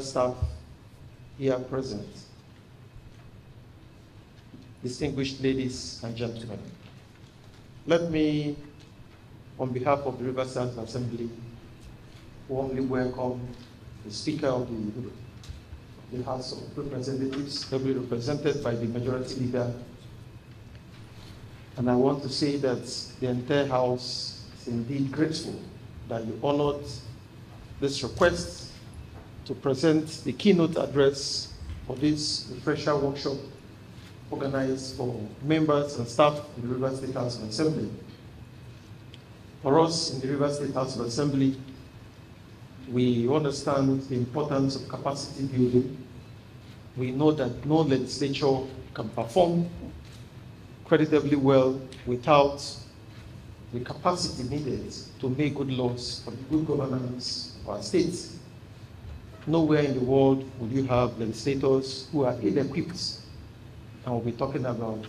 Staff here present, distinguished ladies and gentlemen, let me, on behalf of the Riverside Assembly, warmly welcome the Speaker of the House of Representatives, ably represented by the Majority Leader. And I want to say that the entire House is indeed grateful that you honored this request to present the keynote address for this refresher workshop organized for members and staff in the River State House of Assembly. For us in the River State House of Assembly, we understand the importance of capacity building. We know that no legislature can perform creditably well without the capacity needed to make good laws for the good governance of our states. Nowhere in the world will you have legislators who are ill-equipped, and we'll be talking about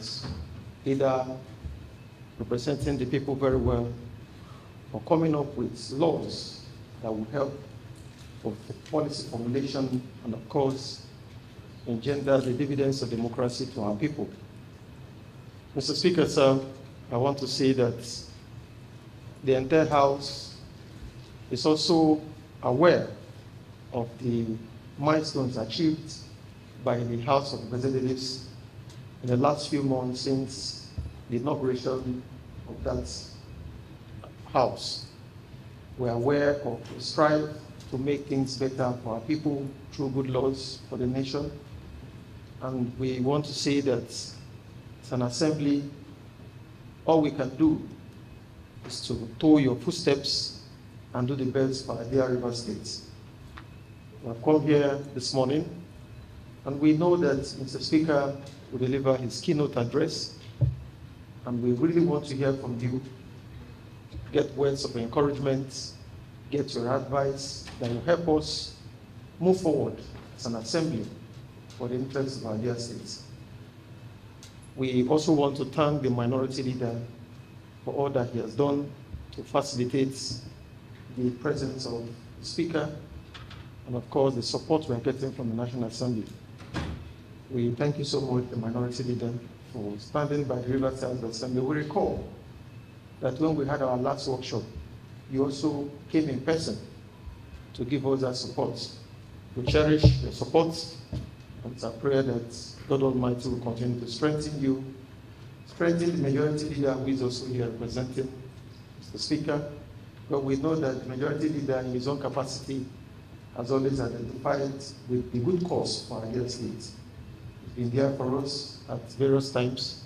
either representing the people very well or coming up with laws that will help for policy formulation and, of course, engender the dividends of democracy to our people. Mr. Speaker, sir, I want to say that the entire House is also aware of the milestones achieved by the House of Representatives in the last few months since the inauguration of that House. We are aware of the strive to make things better for our people through good laws for the nation. And we want to say that as an assembly, all we can do is to toe your footsteps and do the best for our dear River State. We have come here this morning, and we know that Mr. Speaker will deliver his keynote address, and we really want to hear from you, get words of encouragement, get your advice that will help us move forward as an assembly for the interests of our dear states. We also want to thank the Minority Leader for all that he has done to facilitate the presence of the Speaker and, of course, the support we are getting from the National Assembly. We thank you so much, the Minority Leader, for standing by the Riverside Assembly. We recall that when we had our last workshop, you also came in person to give us that support. We cherish your support, and it's our prayer that God Almighty will continue to strengthen you, strengthen the Majority Leader who is also here representing Mr. Speaker. But we know that the Majority Leader in his own capacity has always identified with the good cause for our dear state. He's been there for us at various times,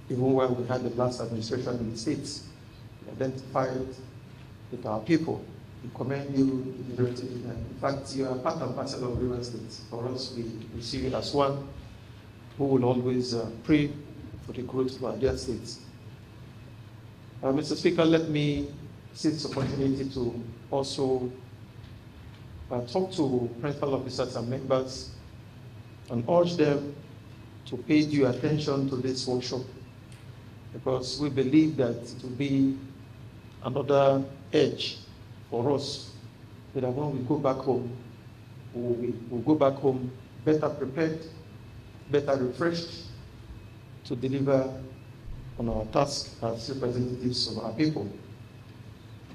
even when we had the last administration in the states. He identified with our people. We commend you, Majority Leader. In fact, you are part and parcel of River State. For us, we see you as one who will always pray for the growth of our dear states. Mr. Speaker, let me seize this opportunity to also talk to principal officers and members and urge them to pay due attention to this workshop, because we believe that it will be another edge for us, so that when we go back home, we'll go back home better prepared, better refreshed to deliver on our task as representatives of our people.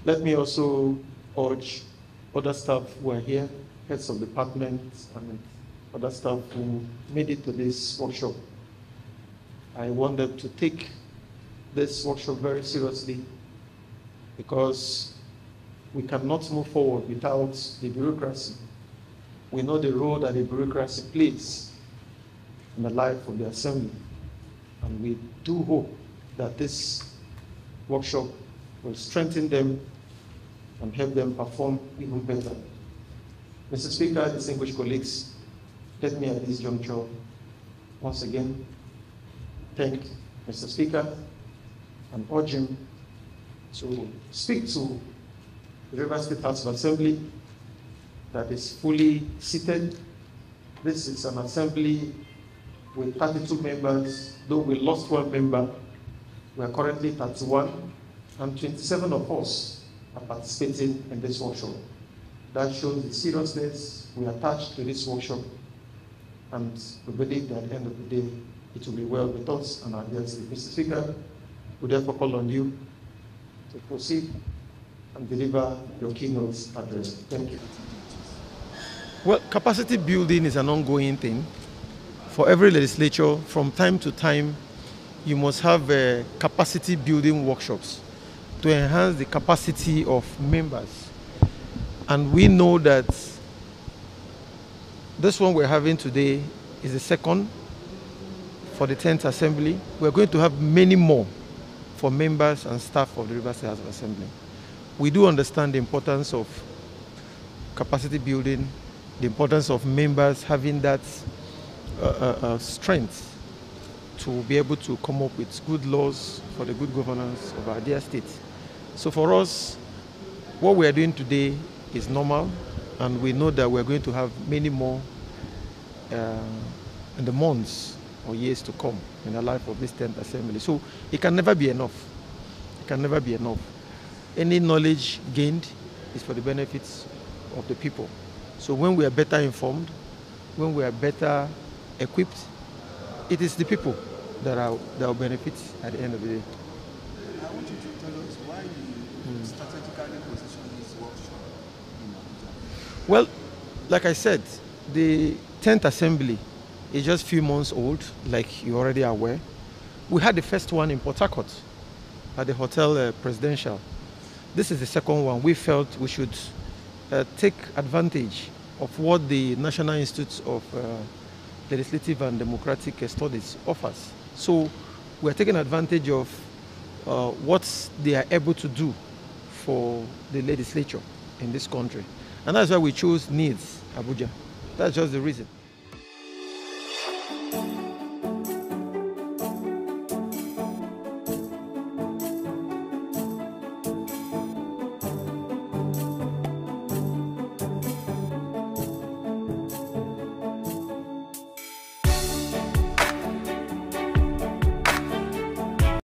Let me also urge other staff who are here, heads of departments and other staff who made it to this workshop. I want them to take this workshop very seriously, because we cannot move forward without the bureaucracy. We know the role that the bureaucracy plays in the life of the Assembly, and we do hope that this workshop will strengthen them and help them perform even better. Mr. Speaker, distinguished colleagues, let me at this juncture once again thank Mr. Speaker and urge him to speak to the River State House of Assembly that is fully seated. This is an assembly with 32 members, though we lost one member. We are currently 31, and 27 of us are participating in this workshop. That shows the seriousness we attach to this workshop, and we believe that at the end of the day, it will be well with us and our guests. Mr. Speaker, we therefore call on you to proceed and deliver your keynote address. Thank you. Well, capacity building is an ongoing thing. For every legislature, from time to time, you must have capacity building workshops to enhance the capacity of members. And we know that this one we're having today is the second for the 10th Assembly. We're going to have many more for members and staff of the Rivers State House of Assembly. We do understand the importance of capacity building, the importance of members having that strength to be able to come up with good laws for the good governance of our dear state. So for us, what we are doing today is normal, and we know that we're going to have many more in the months or years to come in the life of this 10th Assembly. So it can never be enough. It can never be enough. Any knowledge gained is for the benefits of the people. So when we are better informed, when we are better equipped, it is the people that will benefit at the end of the day. I want you to tell us why you strategically position this workshop in Abuja. Well, like I said, the 10th Assembly is just a few months old, like you already are aware. We had the first one in Port Harcourt at the Hotel Presidential. This is the second one. We felt we should take advantage of what the National Institute of Legislative and Democratic Studies offers. So we're taking advantage of what they are able to do for the legislature in this country. And that's why we chose NEEDS Abuja. That's just the reason.